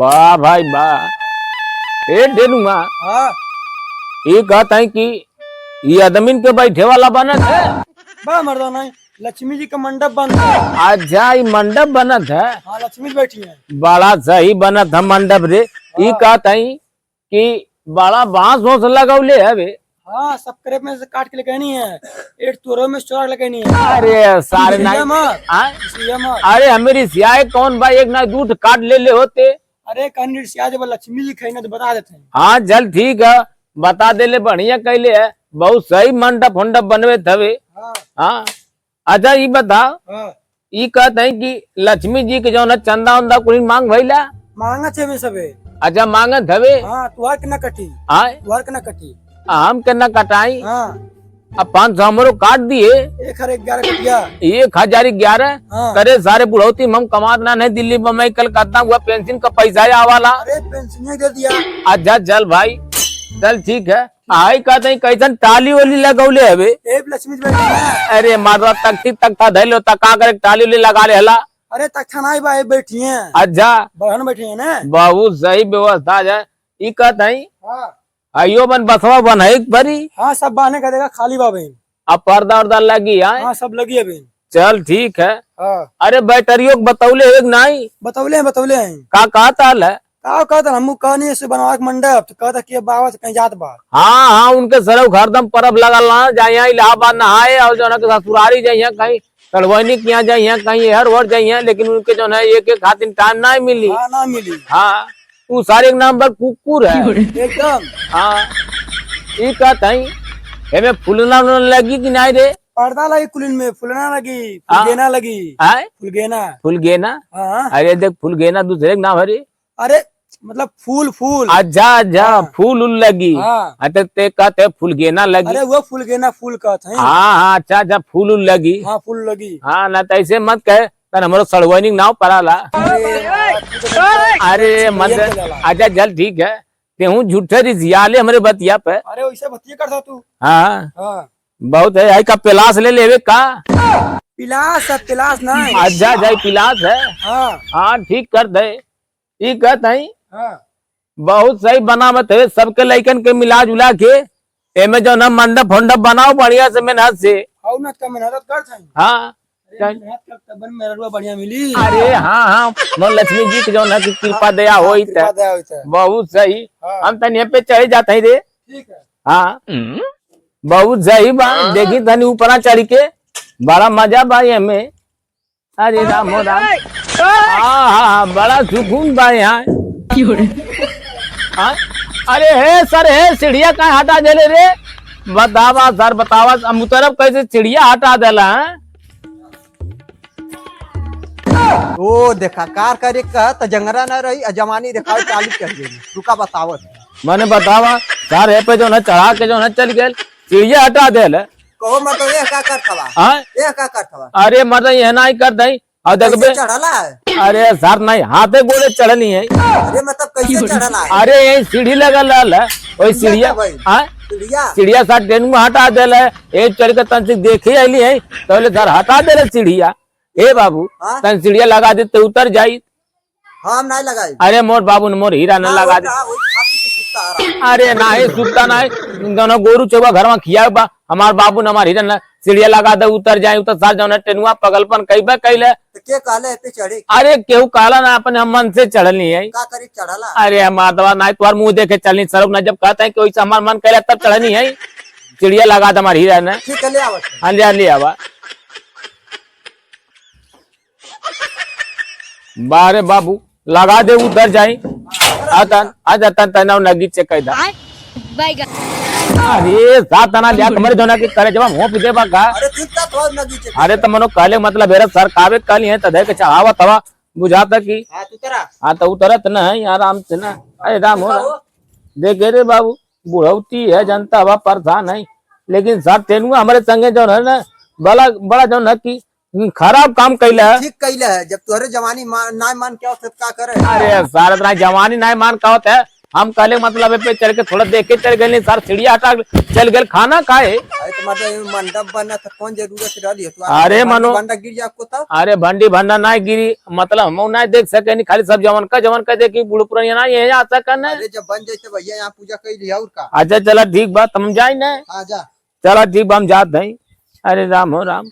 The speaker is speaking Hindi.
वाह भाई वाह। ए डेनुआ हाँ ये कहता है कि ये आदमी के बैठे वाला बनत है। बा मर्दाना लक्ष्मी जी का मंडप बन है। अच्छा ये मंडप बनत है। हाँ लक्ष्मी जी बैठी है। बड़ा सही बनत है मंडप रे। ये कहता है कि बड़ा बांस वोस लगौले है बे। हाँ सब करेब में से काट के लेके आनी है। एक तोरो में चोरा लेके आनी है। अरे सारे इसलिए ना इसलिए मत। अरे हमेरी सियाए कौन भाई एक ना दूध काट ले होते। अरे कहीं जब लक्ष्मी जी खाई ना तो बता देते हैं। हाँ चल ठीक है बता दे ले बढ़िया कैले है। बहुत सही मंडप उंडप बनवे थवे। हाँ हाँ अच्छा ये बता हाँ ये कहते हैं कि लक्ष्मी जी के जो है चंदा उंदा कुछ मांग भैला। मांगा छे में सबे। अच्छा मांगत हवे। हाँ तुहार के ना कटी। हाँ तुहार के ना कटी। हम के न कटाई। हाँ अब 500 हमरो काट दिए। 1,11 कटिया। 1,11 हाँ। करे सारे बुढ़ौती हम कमात ना नहीं दिल्ली बम्बई कलकत्ता हुआ पेंशन का पैसा आवाला। अरे पेंशन दे दिया। अच्छा चल भाई चल ठीक है। आई कहते हैं कैसन टाली वाली लगौले हवे। ए लक्ष्मी जी बैठी है। अरे मारवा तख्ती तख्ता धैलो तका कर टाली वाली लगा ले हला। अरे तख्ता नहीं भाई बैठी है। अच्छा बहन बैठी है ना। बहुत सही व्यवस्था है। ये कहते हैं हाँ आइयो बन बसवा बन है बरी। हाँ सब बहाने कर देगा खाली बाबे। अब पर्दा उर्दा लगी है। हाँ सब लगी है बहन। चल ठीक है। हाँ अरे बैटरियों को बतौले एक नहीं बतौले हैं। का कहता है। का कहता हमू कहनी ऐसे बनवा के मंडप तो कहता कि बाबा से कहीं जात बा। हाँ हाँ उनके सरव हरदम परब लगल ना जाइए इलाहाबाद नहाए और जो है कि ससुरारी जाइए कहीं तड़वनी के यहाँ जाइए कहीं हर वर जाइए लेकिन उनके जो है एक एक खातिर टाइम नहीं मिली। हाँ ना मिली। हाँ तू सारे नाम पर कुकुर है एकदम। हाँ ये कहता है हमें फुलना लगी कि नहीं रे। पर्दा लगी कुलिन में फुलना लगी हाँ। फुलगेना लगी। आय फुलगेना। फुलगेना। हाँ अरे देख फुलगेना दूसरे का नाम है रे। अरे मतलब फूल फूल। अच्छा अच्छा हाँ। फूल उल लगी। हाँ अच्छा ते कहते फुलगेना लगी। अरे वो फुलगेना फूल कहते हैं। हाँ हाँ अच्छा अच्छा फूल उल लगी। हाँ फूल लगी। हाँ ना तो ऐसे मत कहे तन हमारो सड़वनी नाव पड़ाला। अरे मत अच्छा चल ठीक है तेहू झूठे रिजियाले हमारे बतिया पे। अरे वैसे बतिया करता तू। हाँ हाँ बहुत है आई का पिलास ले लेवे का। पिलास है पिलास नहीं। अच्छा जाए पिलास है। हाँ हाँ ठीक कर दे ये कहते हैं हाँ बहुत सही बनावत है सबके लइकन के मिला जुला के एमे जो ना मंडप फंडप बनाओ बढ़िया से मेहनत से। और ना का मेहनत करते हैं। हाँ मेहनत करता बन मेरा रुआ बढ़िया मिली। अरे हाँ हाँ मन लक्ष्मी जी की जो ना की कृपा दया होई त कृपा दया होता है। बहुत सही। हाँ। हम तन पे चढ़ जाते हैं रे। ठीक है। हाँ बहुत सही बा देखी तनी ऊपरा चढ़ के बड़ा मजा बा हमें। अरे राम हो राम। हाँ हाँ बड़ा सुकून बा यहाँ। हाँ? अरे है सर है चिड़िया कहाँ हटा देले रे। बतावा सर बतावा हम तरफ कैसे चिड़िया हटा देला है। ओ देखा कार करे का त जंगरा न रही जमानी रेखा चालू कर देनी रुका बतावत। मैंने बतावा सर है पे जो न चढ़ा के जो न चल गए चिड़िया हटा देले। कहो मतलब ये का करथवा हाँ ये का करथवा अरे मतलब ये नहीं कर दई और देखबे चढ़ला है। अरे सर नहीं हाथे गोले चढ़नी है। अरे मतलब कैसे चढ़ला है। अरे यही सीढ़ी लगल है वही सीढ़िया। हाँ चिड़िया चिड़िया सर ट्रेन में हटा देले एक चढ़ के तन से देखे अली है तो सर हटा देले चिड़िया। ए बाबू हाँ? तन सीढ़िया लगा दे तो उतर जाई। हम नहीं लगाई। अरे मोर बाबू ने मोर हीरा न लगा दे। अरे नहीं सुता नहीं दोनों गोरू चौबा घर में खिया बा हमार बाबू ने हमार हीरा न सीढ़िया लगा दे उतर जाए उतर सार जो ट्रेनुआ पगलपन कई कैले। तो के कहले पे चढ़े अरे केहू कहला ना अपने हम मन से चढ़नी है। का करी चढ़ला। अरे माधवा नहीं तुम्हार मुंह देखे चलनी सरुप ना जब कहते हैं कि वैसे हमार मन करे तब चढ़नी है। चिड़िया लगा दे हमारी हीरा ने। ठीक है ले आवत। हाँ ले आवा बारे बाबू लगा दे उधर जाई आतन आज तन तनाव लगी चेक दा। अरे सात तना लिया तुम्हारे जोना के करे जब मुंह पीछे बा का। अरे ठीक था थोड़ा नगी चेक। अरे तो मनो काले मतलब बेरा सर कावे काली है तदे के चाहवा तवा बुझाता की। हां तू तेरा हाँ तो उतरत न है आराम से ना। अरे राम हो रहा देखे रे बाबू बुढ़ौती है जनता बा परेशान है लेकिन सर तेनुआ हमारे संगे जो है ना बड़ा बड़ा जो है की खराब काम कैला है। ठीक कैले है जब तोहरे जवानी ना मान क्या सब का करे। अरे सारा इतना जवानी नहीं मान का होता है हम काले मतलब पे चल के थोड़ा देख के चल गए सर चिड़िया हटा चल गए खाना खाए। अरे तुम्हारा ये मंडप बना था कौन जरूरत रही है अरे मनो बंदा गिर जाए आपको तब। अरे भंडी भंडा ना गिरी मतलब हम ना देख सके नहीं खाली सब जमन का देखी बूढ़ पुरानिया ना ये आ सकन। अरे जब बन जाते भैया यहाँ पूजा कर लिया और का। अच्छा चला ठीक बात हम जाए ना। हाँ जा। चला ठीक बा हम जात हैं। अरे राम हो राम।